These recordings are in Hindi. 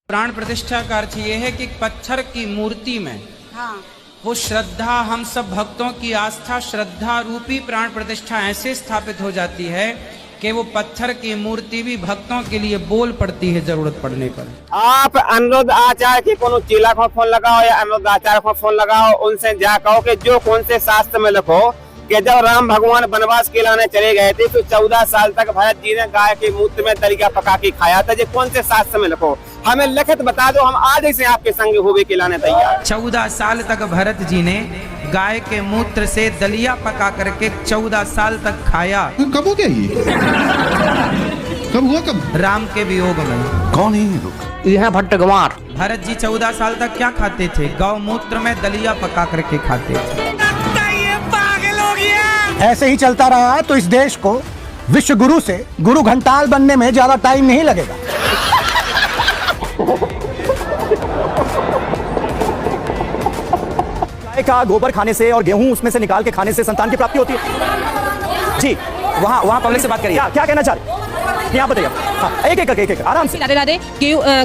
प्राण प्रतिष्ठा का अर्थ ये है कि पत्थर की मूर्ति में वो श्रद्धा, हम सब भक्तों की आस्था श्रद्धा रूपी प्राण प्रतिष्ठा ऐसे स्थापित हो जाती है कि वो पत्थर की मूर्ति भी भक्तों के लिए बोल पड़ती है जरूरत पड़ने पर। आप अनुरुद्ध आचार्य के कोनो चेला को फोन लगाओ या अनुरुद्ध आचार्य को फोन लगाओ, उनसे जा कहो कि जो कौन से शास्त्र में लिखो कि जब राम भगवान वनवास के लाने चले गए थे तो 14 साल तक भरत जी ने गाय के मूत्र में दलिया पका के खाया था। ये कौन से शास्त्र में लिखो, हमें लिखित बता दो, हम आज से आपके संग होवे के लाने तैयार। 14 साल तक भरत जी ने गाय के मूत्र से दलिया पका करके 14 साल तक खाया। कब हो गया ये? कब हुआ कब? राम के वियोग में। कौन है ये लोग? यह भट्टगवार। भरत जी 14 साल तक क्या खाते थे? गौ मूत्र में दलिया पका करके खाते थे। ऐसे ही चलता रहा तो इस देश को विश्व गुरु से गुरु घंटाल बनने में ज्यादा टाइम नहीं लगेगा। गाय का गोबर खाने से और गेहूं उसमें से निकाल के खाने से संतान की प्राप्ति होती है। जी वहाँ पब्लिक से बात करिए। क्या कहना चाह रहे यहाँ बताइए। हाँ, एक एक आराम से। राधे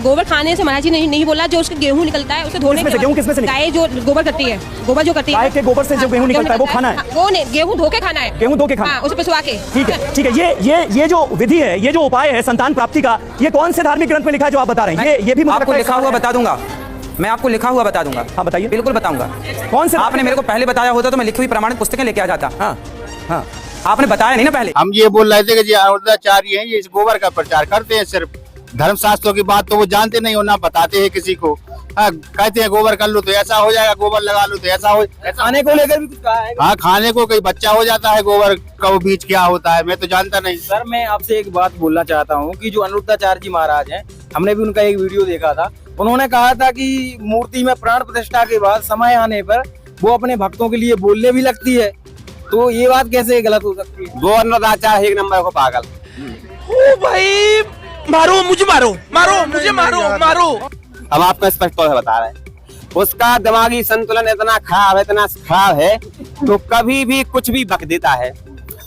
गोबर खाने से महाराज जी नहीं बोला, जो उसके गेहूं निकलता है उसे धोने से। गेहूं किसमें से? गाय जो गोबर करती है, गोबर जो करती है, गाय के गोबर से जो गेहूं निकलता है वो खाना है। वो गेहूं धो के खाना है। गेहूं धो के खाना, उसे पिसवा के। ठीक है। ये जो विधि है, ये जो उपाय है संतान प्राप्ति का, ये कौन से धार्मिक ग्रंथ में लिखा है जो आप बता रहे हैं? ये भी आपको लिखा हुआ बता दूंगा, मैं आपको लिखा हुआ बता दूंगा। हाँ बताइए। बिल्कुल बताऊंगा। कौन से? आपने मेरे को पहले बताया होता तो मैं लिखी हुई प्रमाणित पुस्तकें लेके आ जाता। हाँ, आपने बताया नहीं ना पहले। हम ये बोल रहे थे कि जी अनुरुद्धाचार्य हैं, ये इस गोबर का प्रचार करते हैं, सिर्फ धर्मशास्त्रों की बात तो वो जानते नहीं हो, ना बताते हैं किसी को। कहते हैं गोबर कर लो तो ऐसा हो जाएगा, गोबर लगा लो तो ऐसा हो। खाने को लेकर भी कुछ कहा है? हाँ, खाने को कोई बच्चा हो जाता है, गोबर का बीज क्या होता है मैं तो जानता नहीं। सर मैं आपसे एक बात बोलना चाहता हूँ कि जो अनुरुद्धाचार्य जी महाराज हैं, हमने भी उनका एक वीडियो देखा था, उन्होंने कहा था कि मूर्ति में प्राण प्रतिष्ठा के बाद समय आने पर वो अपने भक्तों के लिए बोलने भी लगती है, तो ये बात कैसे गलत हो सकती है? वो अनुरुद्धाचार्य एक नंबर को पागल। ओ भाई मारो मुझे, मारो मुझे, मारो। अब आपको स्पष्ट तौर से बता रहे हैं, उसका दिमागी संतुलन इतना खराब है तो कभी भी कुछ भी बक देता है।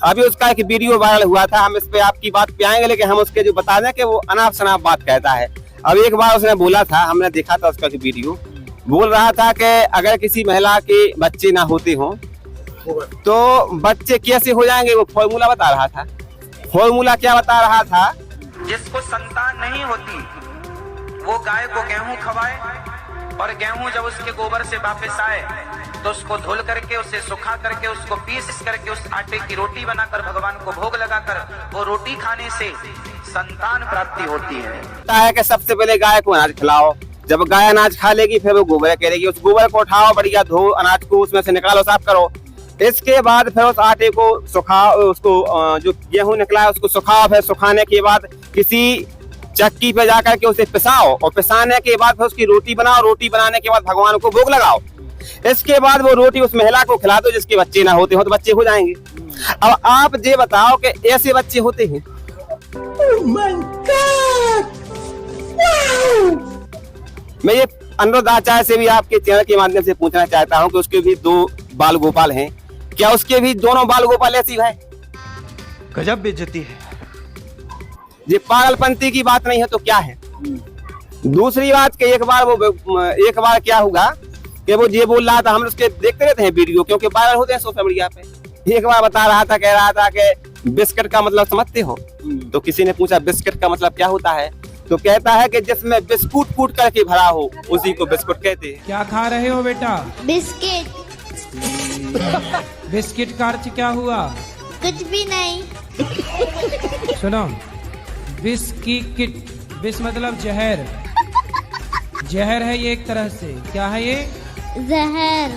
अभी उसका एक वीडियो वायरल हुआ था, हम इस पे आपकी बात पे आएंगे, लेकिन हम उसके जो बता दें कि वो अनाप शनाप बात कहता है। अब एक बार उसने बोला था, हमने देखा था उसका वीडियो, बोल रहा था कि अगर किसी महिला के बच्चे ना होते हों तो बच्चे कैसे हो जाएंगे, वो फॉर्मूला बता रहा था। फॉर्मूला क्या बता रहा था? जिसको संतान नहीं होती वो गाय को गेहूं खवाए और गेहूं जब उसके गोबर से वापस आए तो उसको धुल करके, उसे सुखा करके, उसको पीस करके उस आटे की रोटी बनाकर भगवान को भोग लगाकर वो रोटी खाने से संतान प्राप्ति होती है। कि सबसे पहले गाय को अनाज खिलाओ, जब गाय अनाज खा लेगी फिर वो गोबर करेगी, उस गोबर को उठाओ, बढ़िया धो, अनाज को उसमें से निकालो, साफ करो। इसके बाद फिर उस आटे को सुखाओ, उसको जो गेहूं निकला है उसको सुखाओ, फिर सुखाने के बाद किसी चक्की पे जाकर के उसे पिसाओ और पिसाने के बाद फिर उसकी रोटी बनाओ, रोटी बनाने के बाद भगवान को भोग लगाओ। इसके बाद वो रोटी उस महिला को खिला दो जिसके बच्चे ना होते हो तो बच्चे हो जाएंगे। अब आप ये बताओ कि ऐसे बच्चे होते हैं? मैं ये अनुरुद्धाचार्य से भी आपके चैनल के माध्यम से पूछना चाहता हूँ कि उसके भी 2 बाल गोपाल हैं, क्या उसके भी दोनों बाल गोपाल ऐसी है? गजब बेइज्जती है। ये पागलपंती की बात नहीं है तो क्या है? दूसरी बात कि एक बार क्या हुआ कि वो ये बोल रहा था, हम उसके देखते रहते हैं वीडियो क्योंकि वायरल होते हैं सोशल मीडिया पे। एक बार बता रहा था, कह रहा था कि बिस्किट का मतलब समझते हो? तो किसी ने पूछा बिस्किट का मतलब क्या होता है, तो कहता है कि जिसमें बिस्कुट कूट करके भरा हो उसी को बिस्कुट कहते हैं। क्या खा रहे हो बेटा? बिस्किट। बिस्किट का अर्थ क्या हुआ? कुछ भी नहीं। सुनो, बिस्किट, बिस मतलब जहर, जहर है ये एक तरह से। क्या है ये? जहर।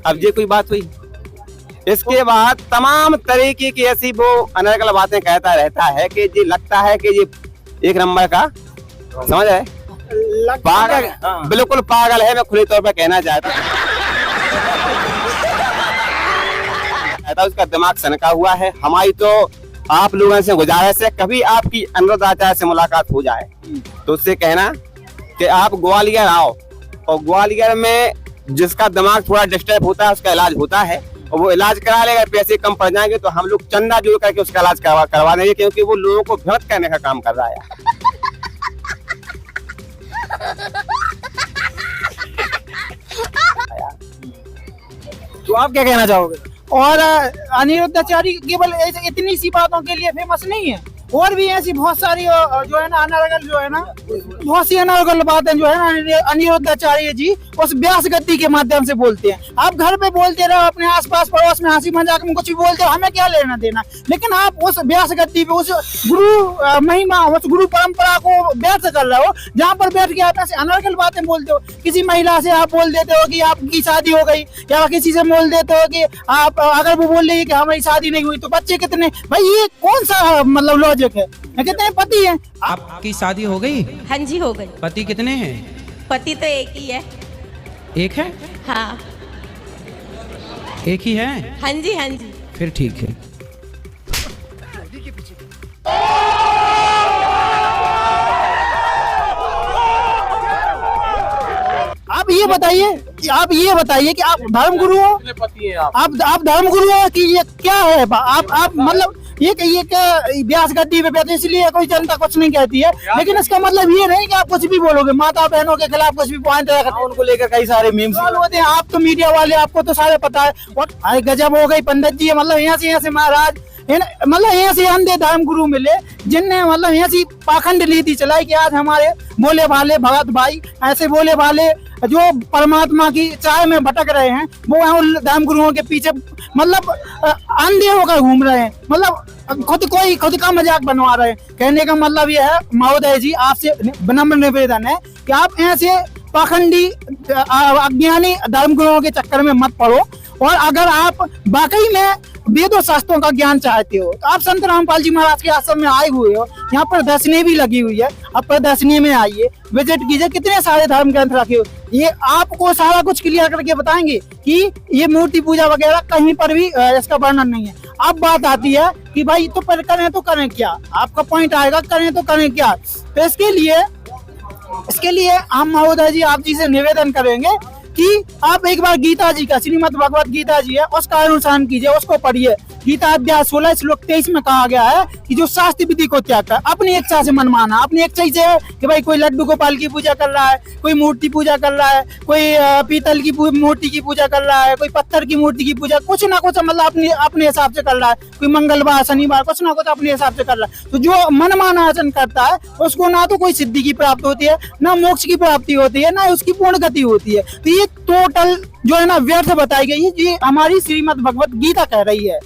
अब ये कोई बात हुई? इसके बाद तमाम तरीके की ऐसी वो अनर्गल बातें कहता रहता है कि ये लगता है कि ये एक नंबर का, समझ आए, पागल, बिल्कुल पागल है। मैं खुले तौर पर कहना चाहता उसका दिमाग सनका हुआ है। हमारी तो आप लोगों से गुजारिश है, कभी आपकी अनुरुद्धाचार्य से मुलाकात हो जाए तो उससे कहना कि आप ग्वालियर आओ, और ग्वालियर में जिसका दिमाग थोड़ा डिस्टर्ब होता है उसका इलाज होता है, और वो इलाज करा लेगा, पैसे कम पड़ जाएंगे तो हम लोग चंदा जोड़ करके उसका इलाज करवा देंगे, क्योंकि वो लोगों को भ्रमित करने का काम कर रहा है। तो आप क्या कहना चाहोगे? और अनिरुद्धाचार्य केवल इतनी सी बातों के लिए फेमस नहीं है, और भी ऐसी बहुत सारी जो है ना अनर्गल जो है ना बहुत सी अनर्गल बातें जो है ना अनिरुद्धाचार्य जी उस व्यास गद्दी के माध्यम से बोलते हैं। आप घर पे बोलते रहो, अपने आसपास पड़ोस में हंसी मजाक में कुछ भी बोलते हो, हमें क्या लेना देना, लेकिन आप उस व्यास गद्दी पे उस गुरु महिमा उस गुरु परंपरा को व्यर्थ कर रहे हो, जहाँ पर बैठ के आप ऐसे अनर्गल बातें बोलते हो। किसी महिला से आप बोल देते हो कि आपकी शादी हो गई, या किसी से बोल देते हो कि आप अगर वो बोल रही है कि हमारी शादी नहीं हुई तो बच्चे कितने, भाई ये कौन सा मतलब लॉजिक है? कितने पति हैं? आपकी शादी हो गई? हाँ जी हो गई। पति कितने हैं? पति तो एक ही है। एक है? हाँ एक ही है? हाँ जी हाँ जी। फिर ठीक है। आप ये बताइए कि आप धर्मगुरु हो, आप धर्मगुरु हो कि ये क्या है? आप मतलब ये कहिए कि व्यास गद्दी पे बैठे इसलिए कोई जनता कुछ नहीं कहती है, लेकिन इसका मतलब ये नहीं कि आप कुछ भी बोलोगे, माता बहनों के खिलाफ कुछ भी पॉइंट रखते, उनको लेकर कई सारे मीम्स होते हैं। आप तो मीडिया वाले, आपको तो सारे पता है। और गजब हो गई पंडित जी, मतलब यहाँ से महाराज, मतलब यहाँ से अंधे धर्म गुरु मिले जिनने मतलब यहाँ से पाखंड नीति चलाई कि आज हमारे बोले भाले भगत भाई, ऐसे बोले भाले जो परमात्मा की चाह में भटक रहे हैं, वो धर्म गुरुओं के पीछे मतलब अंधे होकर घूम रहे हैं, मतलब खुद का मजाक बनवा रहे हैं। कहने का मतलब ये है महोदय जी, आपसे विनम्र निवेदन है कि आप ऐसे पाखंडी अज्ञानी धर्म गुरुओं के चक्कर में मत पड़ो, और अगर आप वाकई में वेदों शास्त्रों का ज्ञान चाहते हो तो आप संत रामपाल जी महाराज के आश्रम में आए हुए हो, यहाँ पर प्रदर्शनी भी लगी हुई है, आप प्रदर्शनी में आइए, विजिट कीजिए, कितने सारे धर्म ग्रंथ रखे हो, ये आपको सारा कुछ क्लियर करके बताएंगे कि ये मूर्ति पूजा वगैरह कहीं पर भी इसका वर्णन नहीं है। अब बात आती है कि भाई तो पर करें तो करें क्या, आपका पॉइंट आएगा करें तो करें क्या। तो इसके लिए हम महोदय जी आप जी से निवेदन करेंगे कि आप एक बार गीता जी का, श्रीमद् भगवत गीता जी है, उसका अनुसरण कीजिए, उसको पढ़िए। गीता अध्याय 16 श्लोक 23 में कहा गया है कि जो शास्त्र विधि को त्याग कर अपनी इच्छा से मनमाना, अपनी इच्छा से है कि भाई कोई लड्डू गोपाल की पूजा कर रहा है, कोई मूर्ति पूजा कर रहा है, कोई पीतल की मूर्ति की पूजा कर रहा है, कोई पत्थर की मूर्ति की पूजा, कुछ ना कुछ मतलब अपने हिसाब से कर रहा है, कोई मंगलवार शनिवार कुछ ना कुछ अपने हिसाब से कर रहा है। तो जो मनमाना आचरण करता है उसको ना तो कोई सिद्धि की प्राप्ति होती है, ना मोक्ष की प्राप्ति होती है, ना उसकी पूर्ण गति होती है। तो ये टोटल जो है ना व्यर्थ बताई गई है, ये हमारी श्रीमद् भगवत गीता कह रही है।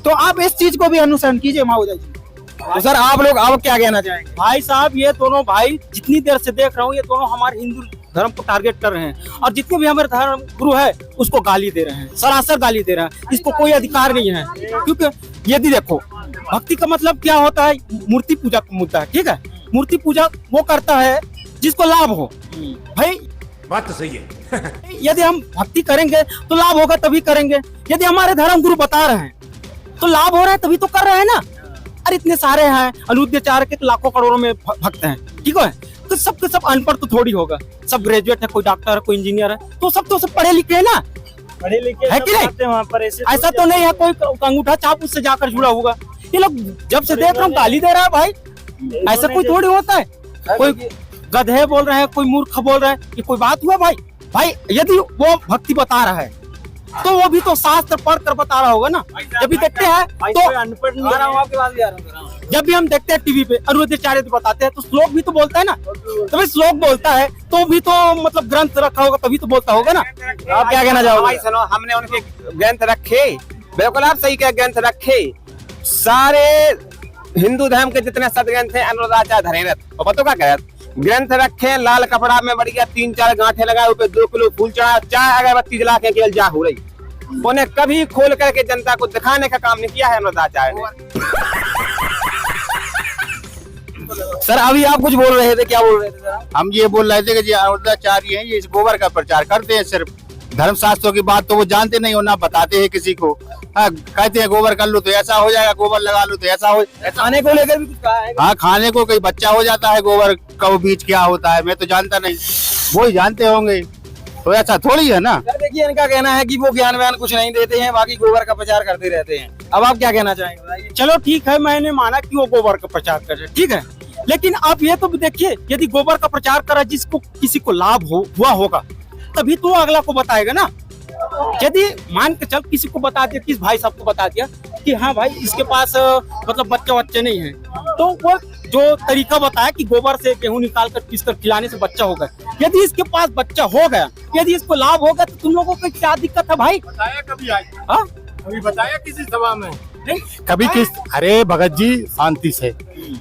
तो आप इस चीज को भी अनुसरण कीजिए महोदय जी। तो सर आप लोग अब क्या कहना चाहेंगे? भाई साहब, ये दोनों भाई जितनी देर से देख रहा हूँ, ये दोनों हमारे हिंदू धर्म को टारगेट कर रहे हैं, और जितने भी हमारे धर्म गुरु है उसको गाली दे रहे हैं, सरासर गाली दे रहे हैं। इसको कोई अधिकार नहीं है, क्योंकि यदि देखो भक्ति का मतलब क्या होता है, मूर्ति पूजा का मुद्दा है, ठीक है। मूर्ति पूजा वो करता है जिसको लाभ हो। भाई बात तो सही है। यदि हम भक्ति करेंगे तो लाभ होगा तभी करेंगे। यदि हमारे धर्म गुरु बता रहे हैं तो लाभ हो रहा है तभी तो कर रहे हैं ना। अरे इतने सारे हैं, अनिरुद्धाचार्य के लाखों करोड़ों में भक्त हैं, ठीक है। तो सबके सब अनपढ़ तो थोड़ी होगा, सब ग्रेजुएट है, कोई डॉक्टर है, कोई इंजीनियर है, तो सब पढ़े लिखे है ना, पढ़े लिखे है कि नहीं? वहाँ पर ऐसा तो नहीं है कोई अंगूठा छाप उससे जाकर जुड़ा होगा। ये लोग जब से देख रहा हूँ गाली दे रहा है भाई, ऐसा कोई थोड़ी होता है। कोई गधे बोल रहे हैं, कोई मूर्ख बोल रहे हैं, ये कोई बात हुआ भाई? भाई यदि वो भक्ति बता रहा है तो वो भी तो शास्त्र पढ़ कर बता रहा होगा ना। जब भी देखते हैं तो जब भी हम देखते हैं टीवी पे अनिरुद्धाचार्य तो बताते हैं, तो श्लोक भी तो बोलता है ना। तो भाई श्लोक बोलता है तो भी तो मतलब ग्रंथ रखा होगा तभी तो बोलता होगा ना। आप क्या कहना चाहोगे? भाई सुनो, हमने उनके ग्रंथ रखे, बिल्कुल आप सही कह, ग्रंथ रखे। सारे हिंदू धर्म के जितने सदग्रंथ हैं अनिरुद्धाचार्य धरे और पतो का कहत ग्रंथ रखे, लाल कपड़ा में बढ़िया 3-4 गांठे लगाए, ऊपर 2 किलो फूल चढ़ा, चाय अगरबत्ती जला के केवल जा हो रही। उन्हें कभी खोल करके जनता को दिखाने का काम नहीं किया है अनिरुद्धाचार्य ने। सर अभी आप कुछ बोल रहे थे, क्या बोल रहे थे सर? हम ये बोल रहे थे कि जी अनिरुद्धाचार्य हैं, ये इस गोबर का प्रचार करते हैं, सिर्फ धर्म शास्त्रों की बात तो वो जानते नहीं हो, ना बताते हैं किसी को। हाँ, कहते हैं गोबर कर लो तो ऐसा हो जाएगा, गोबर लगा लो तो ऐसा हो। खाने को लेकर भी कुछ कहा है? हाँ, खाने को कोई बच्चा हो जाता है, गोबर का वो बीज क्या होता है मैं तो जानता नहीं, वो ही जानते होंगे। तो ऐसा थोड़ी है ना। देखिए इनका कहना है कि वो ज्ञान व्यान कुछ नहीं देते हैं, बाकी गोबर का प्रचार करते रहते हैं। अब आप क्या कहना चाहेंगे बताइए। चलो ठीक है, मैंने माना कि वो गोबर का प्रचार कर रहे हैं, ठीक है, लेकिन आप ये तो देखिए, यदि गोबर का प्रचार करा जिसको किसी को लाभ हुआ होगा तभी तो अगला को बताएगा ना। यदि मान के चल किसी को बता दिया, किस भाई साहब को बता दिया कि हाँ भाई इसके पास मतलब बच्चे नहीं है, तो वो जो तरीका बताया कि गोबर से गेहूं निकाल कर पीस कर खिलाने से बच्चा होगा, यदि इसके पास बच्चा हो गया, यदि इसको लाभ होगा तो तुम लोगों को क्या दिक्कत है भाई? बताया कभी आज? हाँ कभी बताया किसी सभा में? कभी किस, अरे भगत जी शांति से,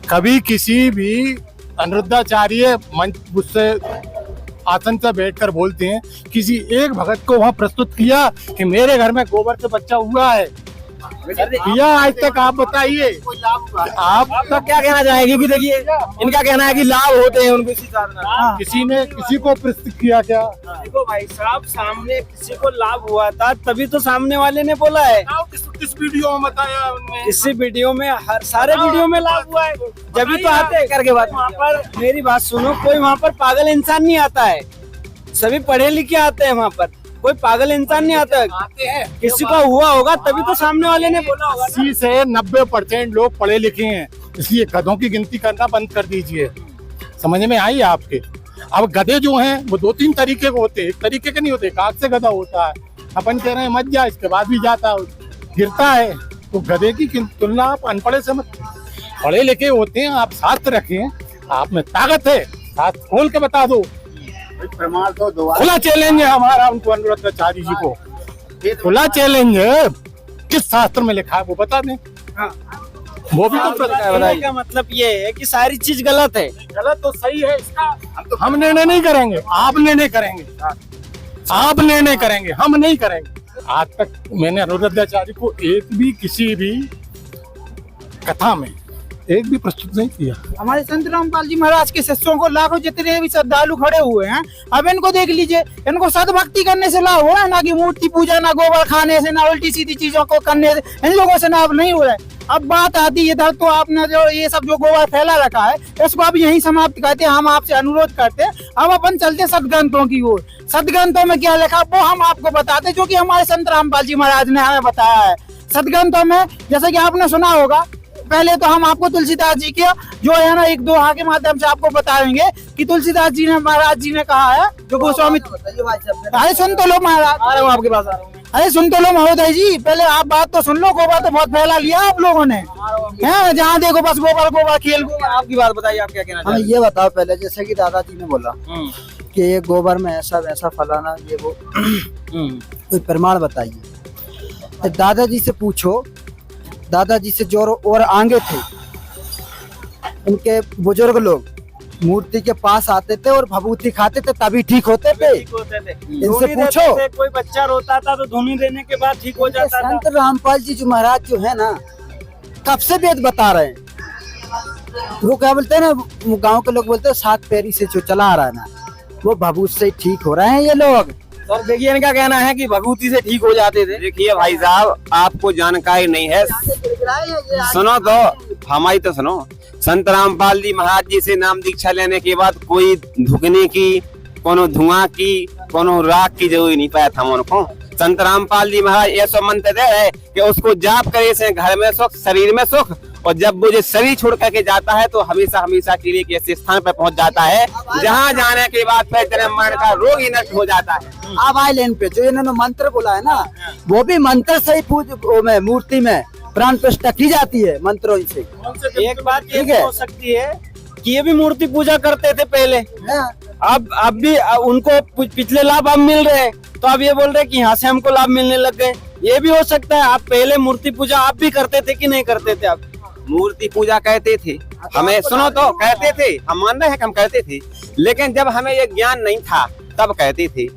कभी किसी भी अनुरुद्धाचार्य मंच उससे आसन से बैठकर बोलते हैं, किसी एक भगत को वहाँ प्रस्तुत किया कि मेरे घर में गोबर से बच्चा हुआ है? किया आज तक? आप बताइए। आप तो क्या कहना चाहेंगे? क्योंकि देखिए इनका कहना है कि लाभ होते हैं उनको इसी साधन। किसी ने किसी को प्रस्तुत किया क्या? देखो भाई साहब, सामने किसी को लाभ हुआ था तभी तो सामने वाले ने बोला है। किस वीडियो में बताया उन्होंने? इसी वीडियो में, हर सारे वीडियो में लाभ हुआ है, जब भी तो आते हैं करके बात। वहाँ पर मेरी बात सुनो, कोई वहाँ पर पागल इंसान नहीं आता है, सभी पढ़े लिखे आते हैं वहाँ पर, कोई पागल इंसान नहीं आता है। किसी का हुआ होगा तभी तो सामने वाले ने बोला होगा। 80 से 90% लोग पढ़े लिखे हैं, इसलिए गधों की गिनती करना बंद कर दीजिए। समझ में आई आपके? अब गधे जो हैं वो 2-3 तरीके के होते हैं, एक तरीके के नहीं होते। काग से गधा होता है, अपन कह रहे हैं मत जा, इसके बाद भी जाता है, गिरता है। तो गधे की तुलना आप अनपढ़े से मत, पढ़े लिखे होते हैं, आप शास्त्र रखें, आप में ताकत है, हाथ खोल के बता दो। प्रमाण तो दो। खुला चैलेंज है हमारा उनको, अनुरुद्धाचार्य जी को खुला चैलेंज है। किस शास्त्र में लिखा है वो बता दें। हाँ। वो भी तो बताइए। का मतलब ये है कि सारी चीज गलत है। गलत तो सही है इसका, हम निर्णय नहीं करेंगे, आप निर्णय करेंगे, आप निर्णय करेंगे, हम नहीं करेंगे। आज तक मैंने अनुरुद्धाचार्य को एक भी किसी भी कथा में एक भी प्रस्तुत नहीं किया। हमारे संत रामपाल जी महाराज के शिष्यों को लाखों जितने भी श्रद्धालु खड़े हुए हैं, अब इनको देख लीजिए, इनको सदभक्ति करने से लाभ हो रहा है, ना कि मूर्ति पूजा, ना गोबर खाने से, ना उल्टी सीधी चीजों को करने से, इन लोगों से लाभ नहीं हो रहा है। अब बात आती है इधर, तो आपने जो ये सब जो गोबर फैला रखा है इसको अब यहीं समाप्त करते हैं। हम आपसे अनुरोध करते हैं, अब अपन चलते सदग्रंथों की ओर। सदग्रंथों में क्या लिखा वो हम आपको बताते, जो कि हमारे संत रामपाल जी महाराज ने हमें बताया है। सदग्रंथों में जैसे कि आपने सुना होगा, पहले तो हम आपको तुलसीदास जी के जो है ना एक दोहा के माध्यम से आपको बताएंगे कि तुलसीदास जी ने, महाराज जी ने कहा है, जो गोस्वामी, अरे सुन तो लो महाराज, आ रहा हूँ आपके पास आ रहा हूँ। अरे सुन तो लो महोदय जी, पहले आप बात तो सुन लो। गोबर तो बहुत फैला लिया आप लोगों ने, हैं जहाँ देखो बस गोबर गोबर खेल गोबर। आपकी बात बताइए, आप क्या कहना हमें चाहेंगे? ये बताओ पहले, जैसे कि दादाजी ने बोला कि ये गोबर में ऐसा वैसा फलाना ये वो, कोई प्रमाण बताइए। तो दादाजी से पूछो, दादाजी से जो और आगे थे उनके बुजुर्ग लोग मूर्ति के पास आते थे और भभूति खाते थे, तभी ठीक होते थे। इनसे पूछो। कोई बच्चा रोता था तो धुनी देने के बाद ठीक हो जाता था। संत रामपाल जी जो महाराज जो है ना, कब से वेद बता रहे हैं। वो क्या बोलते हैं ना, गांव के लोग बोलते हैं 7 पैरी से जो चला आ रहा है ना, वो भभूत से ठीक हो रहे हैं ये लोग। और देखिए इनका कहना है कि भभूति से ठीक हो जाते थे। देखिए भाई साहब, आपको जानकारी नहीं है, सुनो तो हमारी तो सुनो। संत रामपाल जी महाराज जी से नाम दीक्षा लेने के बाद कोई धुकने की, कोनो धुआं की, कोनो राख की जरूरी नहीं पाया था उनको। संत रामपाल जी महाराज ऐसा मंत्र दे है कि उसको जाप करे से घर में सुख, शरीर में सुख, और जब वो जो शरीर छोड़ करके जाता है तो हमेशा हमेशा के लिए ऐसे स्थान पर पहुंच जाता है जहां जाने के बाद फिर जन्म मरण का रोग ही नष्ट हो जाता है। अब आए लेन पे जो इन्होंने मंत्र बोला है ना, वो भी मंत्र से ही पूज में मूर्ति में प्राण प्रतिष्ठा की जाती है मंत्रों से। एक बात ये भी हो सकती है कि ये भी मूर्ति पूजा करते थे पहले, अब भी उनको पिछले लाभ अब मिल रहे हैं, तो अब ये बोल रहे कि यहाँ से हमको लाभ मिलने लग गए। ये भी हो सकता है। आप पहले मूर्ति पूजा आप भी करते थे कि नहीं करते थे? आप मूर्ति पूजा कहते थे, हमें सुनो तो कहते थे, हम मान रहे हैं कि हम कहते थे, लेकिन जब हमें ये ज्ञान नहीं था तब कहते थे।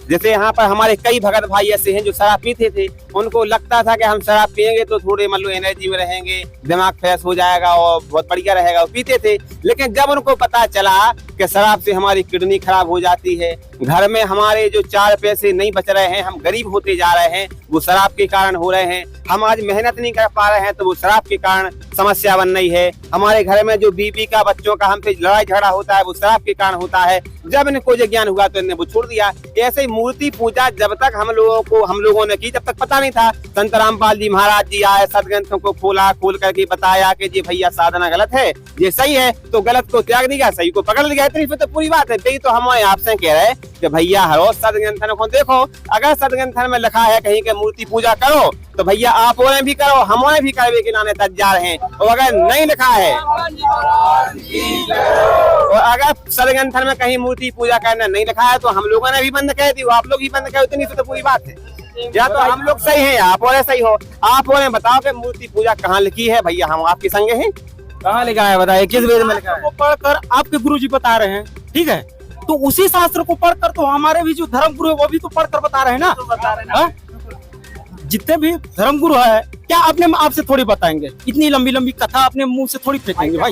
जैसे यहाँ पर हमारे कई भगत भाई ऐसे हैं जो शराब पीते थे, उनको लगता था कि हम शराब पियेंगे तो थोड़े मतलब एनर्जी में रहेंगे, दिमाग फ्रेश हो जाएगा और बहुत बढ़िया रहेगा, वो पीते थे। लेकिन जब उनको पता चला कि शराब से हमारी किडनी खराब हो जाती है, घर में हमारे जो 4 पैसे नहीं बच रहे हैं, हम गरीब होते जा रहे हैं, वो शराब के कारण हो रहे हैं, हम आज मेहनत नहीं कर पा रहे हैं तो वो शराब के कारण समस्या बन रही है, हमारे घर में जो बीवी का, बच्चों का हमसे लड़ाई झगड़ा होता है वो शराब के कारण होता है। जब इनको जो ज्ञान हुआ तो इन्हें वो छोड़ दिया। ऐसे ही मूर्ति पूजा जब तक हम लोगों ने की, जब तक पता नहीं था। संत रामपाल जी महाराज जी आए, सदग्रंथों को खोल करके बताया कि जी भैया साधना गलत है, ये सही है, तो गलत को त्याग दिया, सही को पकड़ लिया। इतनी फिर तो पूरी बात है। तो हम आपसे कह रहे हैं कि भैया हर रोज सदग्रंथन को देखो, अगर सदग्रंथन में लिखा है कहीं के मूर्ति पूजा करो तो भैया आप उन्हें भी करो, हम उन्हें भी करवे के लाने तैयार हैं। और अगर नहीं लिखा है, और अगर सदग्रंथन में कहीं मूर्ति पूजा करना नहीं लिखा है तो हम लोगों ने भी बंद कर दी, आप लोग भी बंद करो। इतनी तो पूरी बात है। या तो हम लोग सही हैं, आप और सही हो। आप उन्हें बताओ कि मूर्ति पूजा कहाँ लिखी है, भैया हम आपके संगे हैं। कहाँ लिखा है बताइए, किस वेद में लिखा है? वो पढ़कर आपके गुरुजी बता रहे हैं, ठीक है, तो उसी शास्त्र को पढ़कर तो हमारे भी जो धर्म गुरु है वो भी तो पढ़कर बता रहे हैं ना। जितने भी धर्म गुरु है, क्या अपने आपसे थोड़ी बताएंगे? इतनी लंबी लंबी कथा अपने मुंह से थोड़ी फेंकेंगे भाई।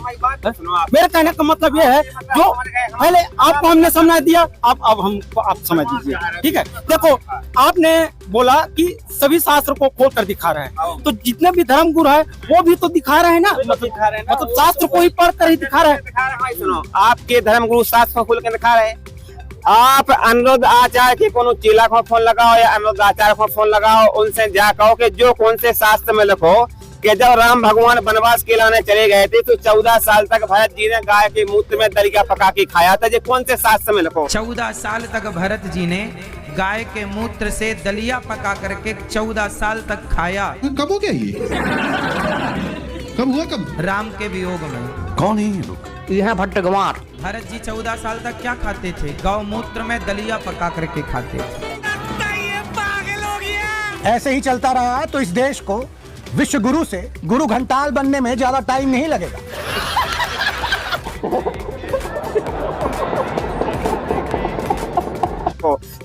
मेरे कहने का मतलब ये है, जो पहले आपको हमने समझा दिया, अब हमको आप समझ लीजिए, ठीक है। देखो आपने बोला कि सभी शास्त्र को खोल कर दिखा रहे हैं, तो जितने भी धर्म गुरु है वो भी तो दिखा रहे हैं ना, मतलब शास्त्र को ही पढ़ कर ही दिखा रहे हैं। सुनो, आपके धर्म गुरु शास्त्र को खोल कर दिखा रहे हैं। आप अनुरुद्ध आचार्य के कोनो चेला को फोन लगाओ या अनुरुद्ध आचार्य को फोन लगाओ, उनसे जा कहो कि जो कौन से शास्त्र में लिखो कि जब राम भगवान वनवास के लाने चले गए थे तो 14 साल तक भरत जी ने गाय के मूत्र में दलिया पका के खाया था। ये कौन से शास्त्र में लिखो? 14 साल तक भरत जी ने गाय के मूत्र से दलिया पका करके 14 साल तक खाया। कब हो गया ये? कब हुआ? कब? राम के वियोग में। कौन है ये लोग? यह भट्टगवार। भरत जी 14 साल तक क्या खाते थे? गौमूत्र में दलिया पका करके खाते थे। ऐसे ही चलता रहा तो इस देश को विश्व गुरु से गुरु घंटाल बनने में ज्यादा टाइम नहीं लगेगा।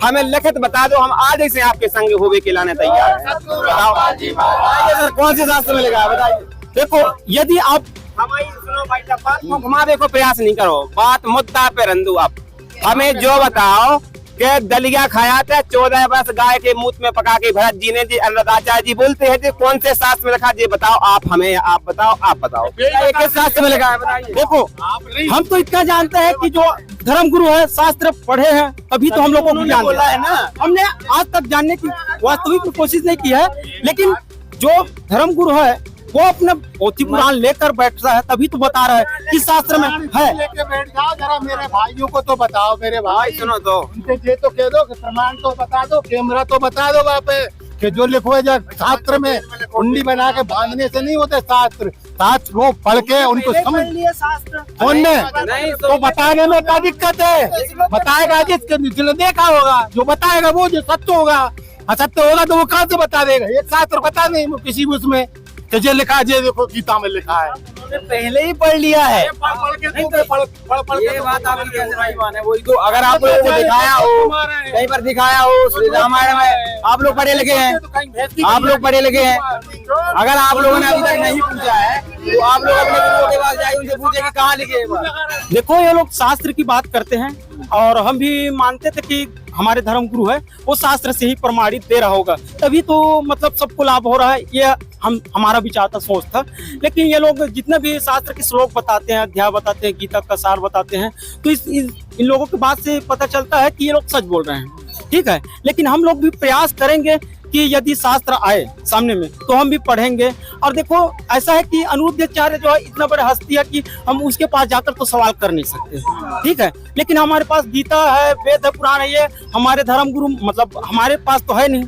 हमें लिखित बता दो, हम आज से आपके संग होवे के लाने तैयार हैं। बताओ कौन से शास्त्र में लिखा है, बताइए। देखो यदि आप हमारी सुनो भाई, बात को घुमावे को प्रयास नहीं करो, बात मुद्दा पे रंदू। आप हमें जो बताओ कि दलिया खाया था 14 वर्ष गाय के मूत्र में पका के भरत जी ने, जी अनुरुद्ध आचार्य जी बोलते हैं, कौन से शास्त्र में लिखा है बताओ। आप हमें आप बताओ किस शास्त्र में लिखा है, बताइए। देखो हम तो इतना जानते हैं कि जो धर्म गुरु है शास्त्र पढ़े हैं, तभी तो हम लोगों को ज्ञान दिया है ना। हमने आज तक जानने की वास्तविक कोशिश नहीं की है, लेकिन जो धर्म गुरु है वो अपने पोथी पुराण लेकर बैठता है, तभी तो बता रहा है कि शास्त्र में है। लेके बैठ जाओ जरा, मेरे भाइयों को तो बताओ। मेरे भाई सुनो तो, उनके ये तो कह दो कि प्रमाण तो बता दो, कैमरा तो बता दो वहाँ पे कि जो लिखो है शास्त्र में कुंडी बना के बांधने से नहीं होते शास्त्र। शास्त्र को पढ़ के उनको समझ कौन ने तो बताने में क्या दिक्कत है? बताएगा जिसने देखा होगा, जो बताएगा वो जो सत्य होगा। असत्य होगा तो वो कहाँ से बता देगा? एक शास्त्र बता नहीं किसी उसमें जो लिखा है, देखो गीता में लिखा है, पहले ही पढ़ लिया है। ये बात आपकी कैसे वही तो, अगर आप लोगों को दिखाया हो, कहीं पर दिखाया हो श्री रामायण में, आप लोग पढ़े लिखे हैं, आप लोग पढ़े लिखे हैं। अगर आप लोगों ने अभी तक नहीं पूछा है तो आप लोग अपने गुरुओं के पास जाइए, उनसे पूछे कि कहाँ लिखे है। देखो ये लोग शास्त्र की बात करते हैं और हम भी मानते थे कि हमारे धर्म गुरु है वो शास्त्र से ही प्रमाणित दे रहा होगा, तभी तो मतलब सबको लाभ हो रहा है। ये हमारा विचार था, सोच था। लेकिन ये लोग जितने भी शास्त्र के श्लोक बताते हैं, अध्याय बताते हैं, गीता का सार बताते हैं, तो इन लोगों की बात से पता चलता है कि ये लोग सच बोल रहे हैं, ठीक है। लेकिन हम लोग भी प्रयास करेंगे कि यदि शास्त्र आए सामने में तो हम भी पढ़ेंगे। और देखो ऐसा है कि अनुरुद्धाचार्य जो है इतना बड़ा हस्ती है कि हम उसके पास जाकर तो सवाल कर नहीं सकते, ठीक है। लेकिन हमारे पास गीता है, वेद है, पुराण है, ये हमारे धर्म गुरु मतलब हमारे पास तो है नहीं।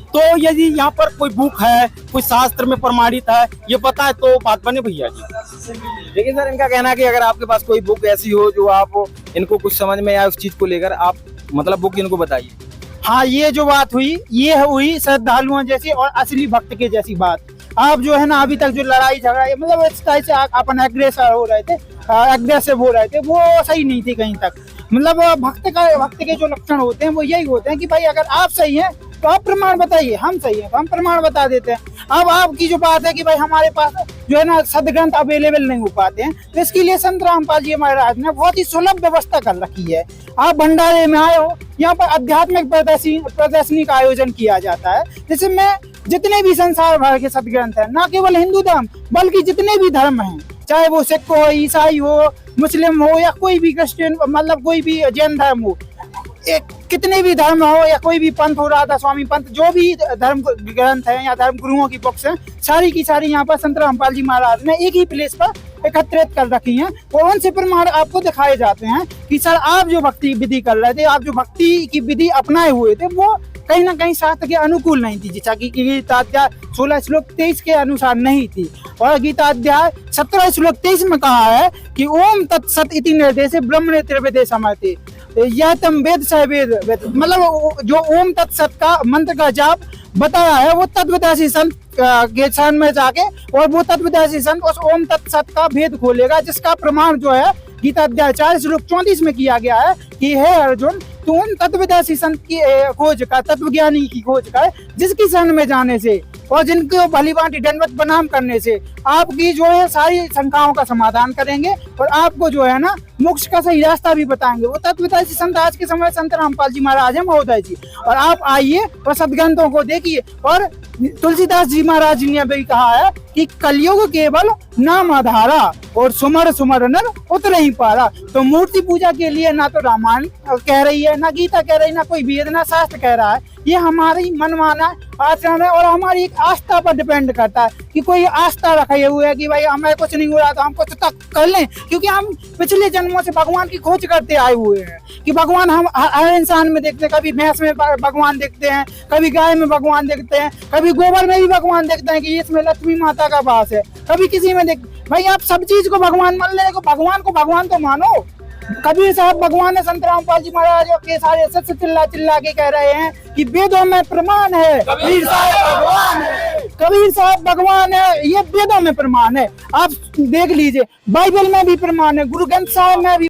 तो यदि यहाँ पर कोई बुक है, कोई शास्त्र में प्रमाणित है, ये पता है तो बात बने भैया जी। लेकिन सर इनका कहना है कि अगर आपके पास कोई बुक ऐसी हो जो आप इनको कुछ समझ में आए उस चीज को लेकर, आप मतलब बुक इनको बताइए। हाँ, ये जो बात हुई ये हुई श्रद्धालुओं जैसी और असली भक्त के जैसी बात। आप जो है ना अभी तक जो लड़ाई झगड़ा मतलब इस तरह से अपन एग्रेसर हो रहे थे, एग्रेसिव हो रहे थे, वो सही नहीं थी कहीं तक। मतलब भक्त के जो लक्षण होते हैं वो यही होते हैं कि भाई अगर आप सही हैं तो आप प्रमाण बताइए, हम सही हैं तो हम प्रमाण बता देते हैं। अब आपकी जो बात है कि भाई हमारे पास जो है ना सदग्रंथ अवेलेबल नहीं हो पाते हैं, तो इसके लिए संत रामपाल जी महाराज ने बहुत ही सुलभ व्यवस्था कर रखी है। आप भंडारे में आए हो, यहाँ पर आध्यात्मिक प्रदर्शनी का आयोजन किया जाता है, जिसमें जितने भी संसार भर के सदग्रंथ हैं, न केवल हिंदू धर्म बल्कि जितने भी धर्म हैं चाहे वो सिख हो, ईसाई हो, मुस्लिम हो या कोई भी क्रिश्चियन, मतलब कोई भी जैन धर्म हो, कितने भी धर्म हो या कोई भी पंथ हो, राधा स्वामी पंथ, जो भी धर्म ग्रंथ है या धर्म गुरुओं की बुक्स हैं, सारी की सारी यहाँ पर संत रामपाल जी महाराज ने एक ही प्लेस पर एकत्रित कर रखी हैं और उनसे प्रमाण आपको दिखाए जाते हैं कि सर आप जो भक्ति विधि कर रहे थे, आप जो भक्ति की विधि अपनाए हुए थे, वो कहीं ना कहीं शास्त्र के अनुकूल नहीं थी, जैसा कि गीताध्याय 16 श्लोक 23 के अनुसार नहीं थी। और गीताध्याय 17 श्लोक 23 में कहा है कि ओम तत्सत इति निर्देशे ब्रह्मणे त्रिवेदे समर्थे, यह तम वेद स वेद, मतलब जो ओम तत्सत का मंत्र का जाप बताया है वो तत्वदर्शी संत के शरण में जाके और वो तत्वदर्शी संत उस ओम तत्सत का भेद खोलेगा, जिसका प्रमाण जो है गीता अध्याय 4 श्लोक 34 में किया गया है कि हे अर्जुन, तू उन तत्वदर्शी संत की खोज कर, तत्वज्ञानी की खोज कर, जिसकी शरण में जाने से और जिनको भली भांति दंडवत प्रणाम करने से आपकी जो है सारी शंकाओं का समाधान करेंगे और आपको जो है ना मोक्ष का सही रास्ता भी बताएंगे। वो तत्वदर्शी संत आज के समय संत रामपाल जी महाराज है महोदय जी, और आप आइए और सदग्रंथों को देखिए। और तुलसीदास जी महाराज जी ने भी कहा है कि कलयुग केवल नाम आधारा और सुमर सुमर नर उतर ही पारा। तो मूर्ति पूजा के लिए ना तो रामायण कह रही है, ना गीता कह रही, ना कोई वेद, ना शास्त्र कह रहा है। ये हमारी मनमाना आचरण है और हमारी एक आस्था पर डिपेंड करता है कि कोई आस्था रखे हुए है कि भाई हमें कुछ नहीं हो रहा तो हम कुछ तक कर लें, क्योंकि हम पिछले जन्मों से भगवान की खोज करते आए हुए हैं कि भगवान हम हर इंसान में देखते हैं। कभी भैंस में भगवान देखते हैं, कभी गाय में भगवान देखते हैं, कभी गोबर में भी भगवान देखते हैं कि इसमें लक्ष्मी माता का वास है, कभी किसी में भाई आप सब चीज को भगवान मान ले, भगवान तो मानो। कबीर साहब भगवान है, संत रामपाल जी महाराज के सारे सच चिल्ला के कह रहे हैं कि वेदों में प्रमाण है, कबीर साहब भगवान है, कबीर साहब भगवान है, ये वेदों में प्रमाण है। आप देख लीजिए, बाइबल में भी प्रमाण है, गुरु ग्रंथ साहिब में भी